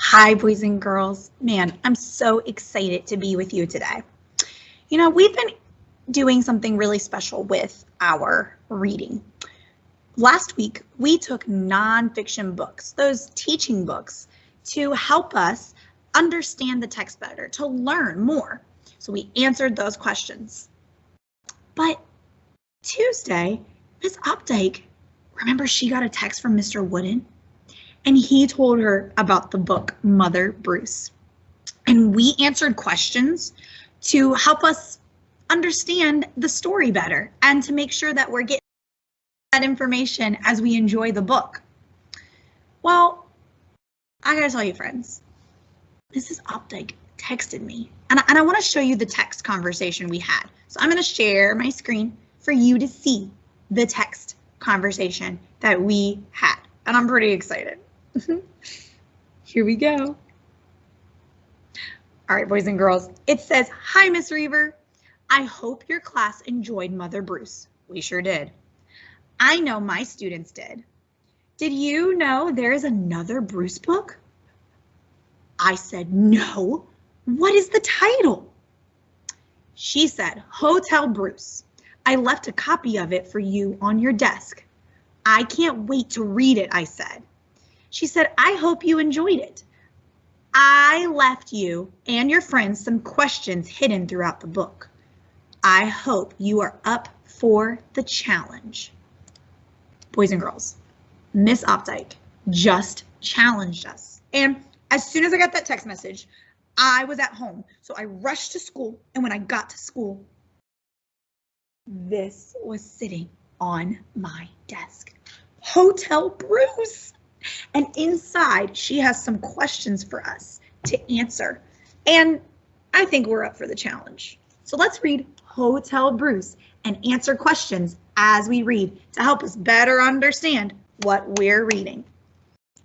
Hi, boys and girls. Man, I'm so excited to be with you today. You know, we've been doing something really special with our reading. Last week, we took nonfiction books, those teaching books, to help us understand the text better, to learn more. So we answered those questions. But Tuesday, Miss Updike, remember she got a text from Mr. Wooden? And he told her about the book Mother Bruce. And we answered questions to help us understand the story better and to make sure that we're getting that information as we enjoy the book. Well, I gotta tell you, friends, Mrs. Updike texted me, and I want to show you the text conversation we had. So I'm going to share my screen for you to see the text conversation that we had, and I'm pretty excited. Here we go. All right, boys and girls, it says, "Hi, Miss Reaver. I hope your class enjoyed Mother Bruce." We sure did. I know my students did. Did you know there is another Bruce book? I said, no. What is the title? She said, Hotel Bruce. I left a copy of it for you on your desk. I can't wait to read it, I said. She said, I hope you enjoyed it. I left you and your friends some questions hidden throughout the book. I hope you are up for the challenge. Boys and girls, Miss Updike just challenged us. And as soon as I got that text message, I was at home. So I rushed to school. And when I got to school, this was sitting on my desk. Hotel Bruce. And inside, she has some questions for us to answer. And I think we're up for the challenge. So let's read Hotel Bruce and answer questions as we read to help us better understand what we're reading.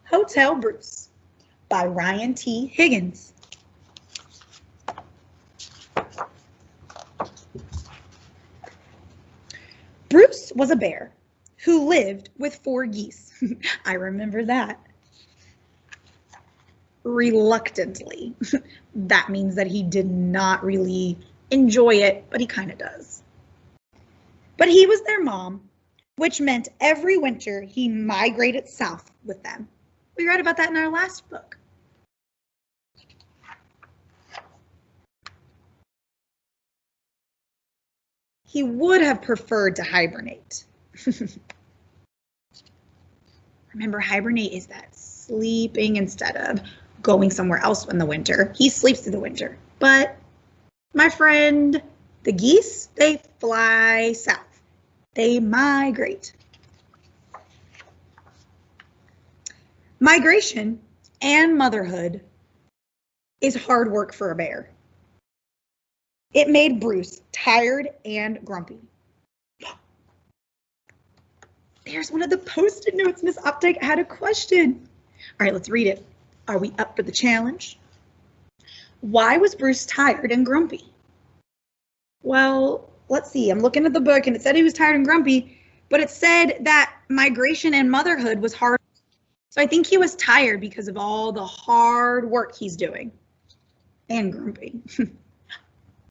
Hotel Bruce by Ryan T. Higgins. Bruce was a bear who lived with 4 geese. I remember that. Reluctantly. That means that he did not really enjoy it, but he kind of does. But he was their mom, which meant every winter he migrated south with them. We read about that in our last book. He would have preferred to hibernate. Remember, hibernate is that sleeping instead of going somewhere else in the winter. He sleeps through the winter. But my friend, the geese, they fly south. They migrate. Migration and motherhood is hard work for a bear. It made Bruce tired and grumpy. There's one of the Post-it notes. Miss Updike had a question. All right, let's read it. Are we up for the challenge? Why was Bruce tired and grumpy? Well, let's see. I'm looking at the book and it said he was tired and grumpy, but it said that migration and motherhood was hard. So I think he was tired because of all the hard work he's doing. And grumpy.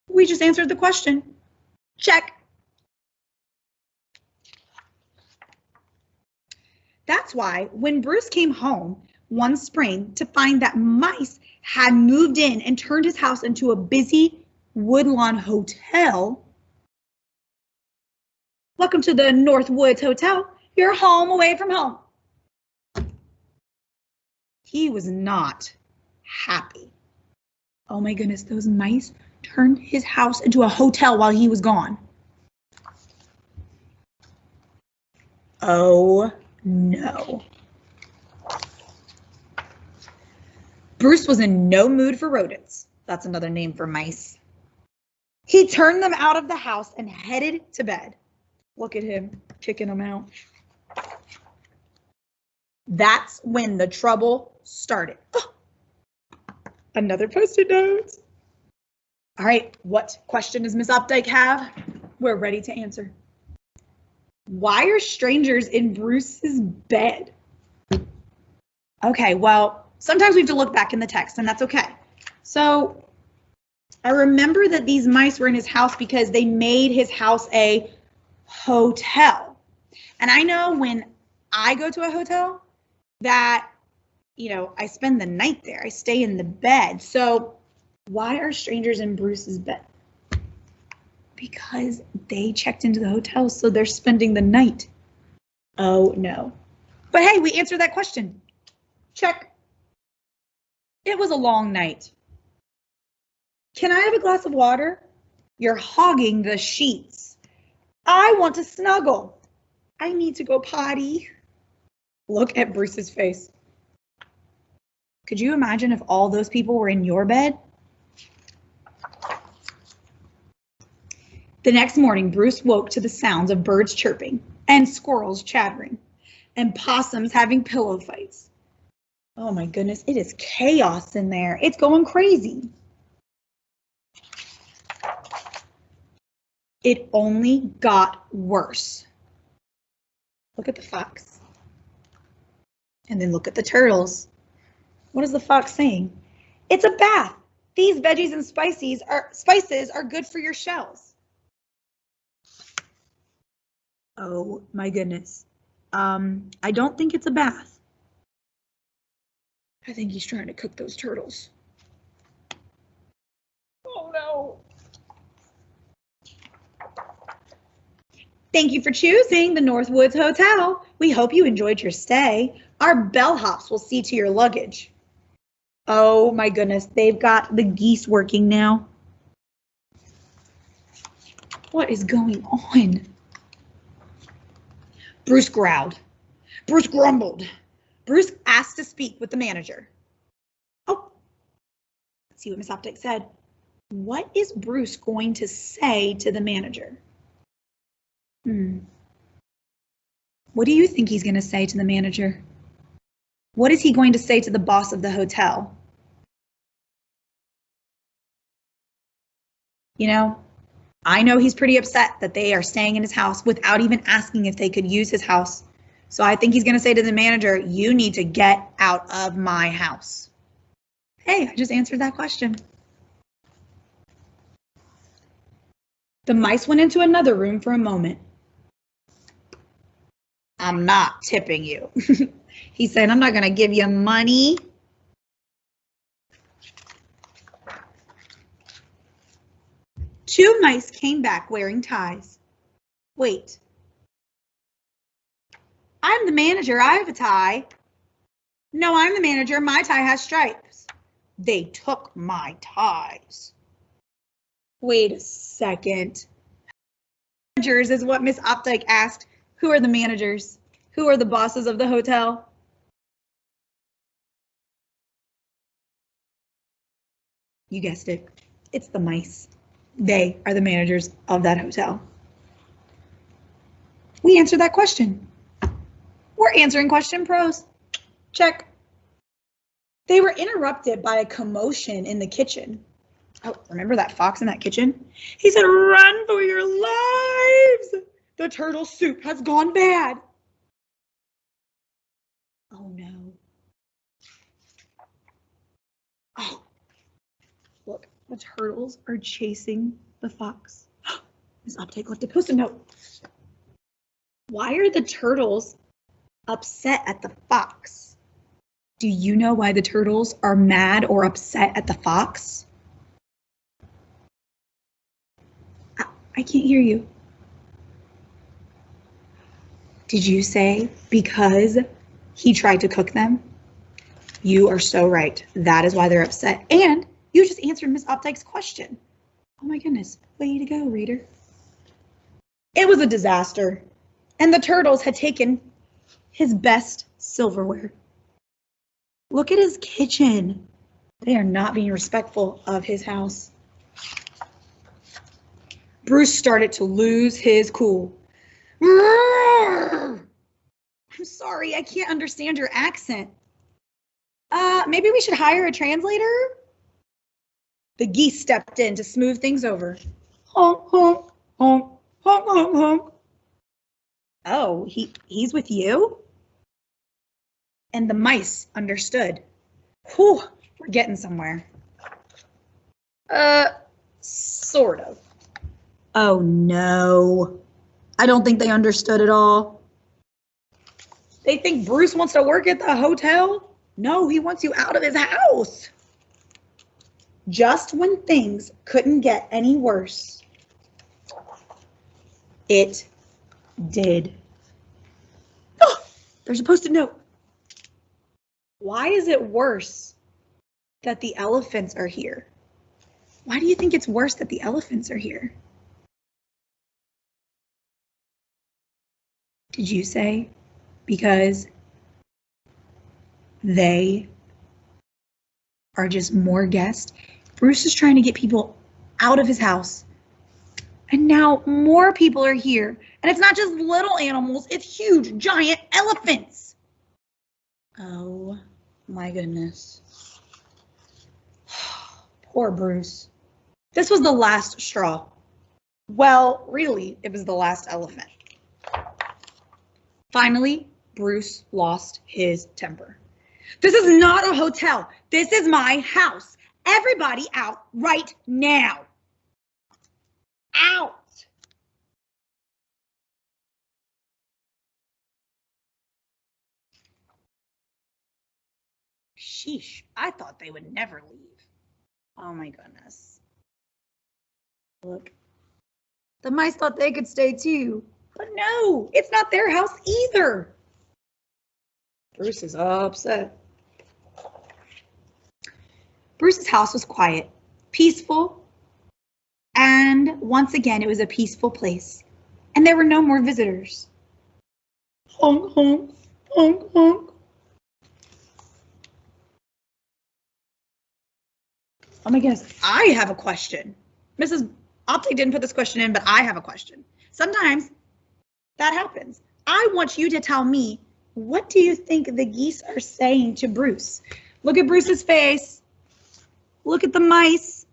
We just answered the question. Check. That's why when Bruce came home one spring to find that mice had moved in and turned his house into a busy Woodlawn hotel. Welcome to the Northwoods Hotel. You're home away from home. He was not happy. Oh my goodness, those mice turned his house into a hotel while he was gone. Oh no. Bruce was in no mood for rodents. That's another name for mice. He turned them out of the house and headed to bed. Look at him kicking them out. That's when the trouble started. Oh, another Post-it note. All right, what question does Miss Updike have? We're ready to answer. Why are strangers in Bruce's bed? Okay, well, Sometimes we have to look back in the text, and that's okay. So I remember that these mice were in his house because they made his house a hotel. And I know when I go to a hotel that, I spend the night there. I stay in the bed. So why are strangers in Bruce's bed? Because they checked into the hotel, so they're spending the night. Oh, no. But hey, we answered that question. Check. It was a long night. Can I have a glass of water? You're hogging the sheets. I want to snuggle. I need to go potty. Look at Bruce's face. Could you imagine if all those people were in your bed? The next morning, Bruce woke to the sounds of birds chirping and squirrels chattering and possums having pillow fights. Oh my goodness, it is chaos in there. It's going crazy. It only got worse. Look at the fox. And then look at the turtles. What is the fox saying? It's a bath. These veggies and spices are good for your shells. Oh my goodness. I don't think it's a bath. I think he's trying to cook those turtles. Oh no. Thank you for choosing the Northwoods Hotel. We hope you enjoyed your stay. Our bellhops will see to your luggage. Oh my goodness, they've got the geese working now. What is going on? Bruce growled. Bruce grumbled. Bruce asked to speak with the manager. Oh, let's see what Miss Optic said. What is Bruce going to say to the manager? What do you think he's going to say to the manager? What is he going to say to the boss of the hotel? I know he's pretty upset that they are staying in his house without even asking if they could use his house. So I think he's going to say to the manager, you need to get out of my house. Hey, I just answered that question. The mice went into another room for a moment. I'm not tipping you. He said, I'm not going to give you money. Two mice came back wearing ties. Wait. I'm the manager. I have a tie. No, I'm the manager. My tie has stripes. They took my ties. Wait a second. Managers is what Miss Opdyke asked. Who are the managers? Who are the bosses of the hotel? You guessed it. It's the mice. They are the managers of that hotel. We answered that question. We're answering question pros. Check. They were interrupted by a commotion in the kitchen. Oh, remember that fox in that kitchen? He said, run for your lives. The turtle soup has gone bad. Oh no. Oh, look, the turtles are chasing the fox. Miss Opdyke left a post-it note. Why are the turtles upset at the fox? Do you know why the turtles are mad or upset at the fox? I can't hear you. Did you say because he tried to cook them? You are so right. That is why they're upset. And you just answered Miss Opdyke's question. Oh my goodness. Way to go, reader. It was a disaster. And the turtles had taken his best silverware. Look at his kitchen. They are not being respectful of his house. Bruce started to lose his cool. I'm sorry, I can't understand your accent. Maybe we should hire a translator? The geese stepped in to smooth things over. Honk, honk, honk, honk, honk, honk. Oh, he's with you? And the mice understood. Whew, we're getting somewhere. Sort of. Oh no. I don't think they understood at all. They think Bruce wants to work at the hotel? No, he wants you out of his house. Just when things couldn't get any worse, it did. Oh, there's a Post-it note. Why is it worse that the elephants are here? Why do you think it's worse that the elephants are here? Did you say because they are just more guests? Bruce is trying to get people out of his house. And now more people are here. And it's not just little animals, it's huge, giant elephants. Oh my goodness. Poor Bruce. This was the last straw. Well, really, it was the last elephant. Finally, Bruce lost his temper. This is not a hotel. This is my house. Everybody out right now. Out. Sheesh, I thought they would never leave. Oh my goodness. Look, the mice thought they could stay too, but no, it's not their house either. Bruce is upset. Bruce's house was quiet, peaceful, and once again, it was a peaceful place, and there were no more visitors. Honk, honk, honk, honk. Oh my goodness, I have a question. Mrs. Optic didn't put this question in, but I have a question. Sometimes that happens. I want you to tell me, what do you think the geese are saying to Bruce? Look at Bruce's face. Look at the mice.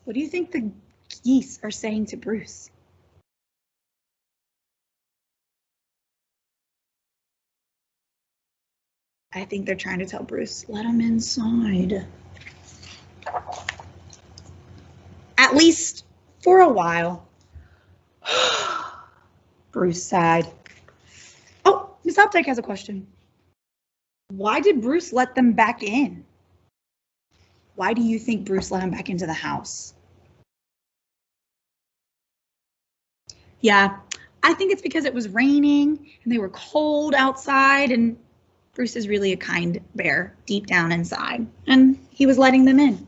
What do you think the geese are saying to Bruce? I think they're trying to tell Bruce, let him inside. At least for a while. Bruce sighed. Oh, Miss Optic has a question. Why did Bruce let them back in? Why do you think Bruce let him back into the house? Yeah, I think it's because it was raining and they were cold outside, and Bruce is really a kind bear deep down inside, and he was letting them in.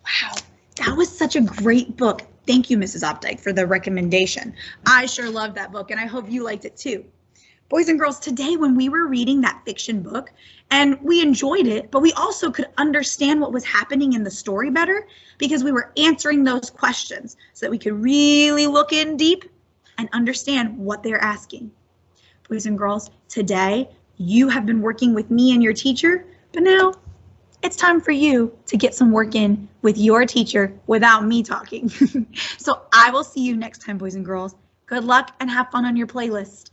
Wow, that was such a great book. Thank you, Mrs. Opdyke, for the recommendation. I sure loved that book, and I hope you liked it too. Boys and girls, today when we were reading that fiction book, and we enjoyed it, but we also could understand what was happening in the story better because we were answering those questions so that we could really look in deep and understand what they're asking. Boys and girls, today you have been working with me and your teacher, but now it's time for you to get some work in with your teacher without me talking. So I will see you next time, boys and girls. Good luck and have fun on your playlist.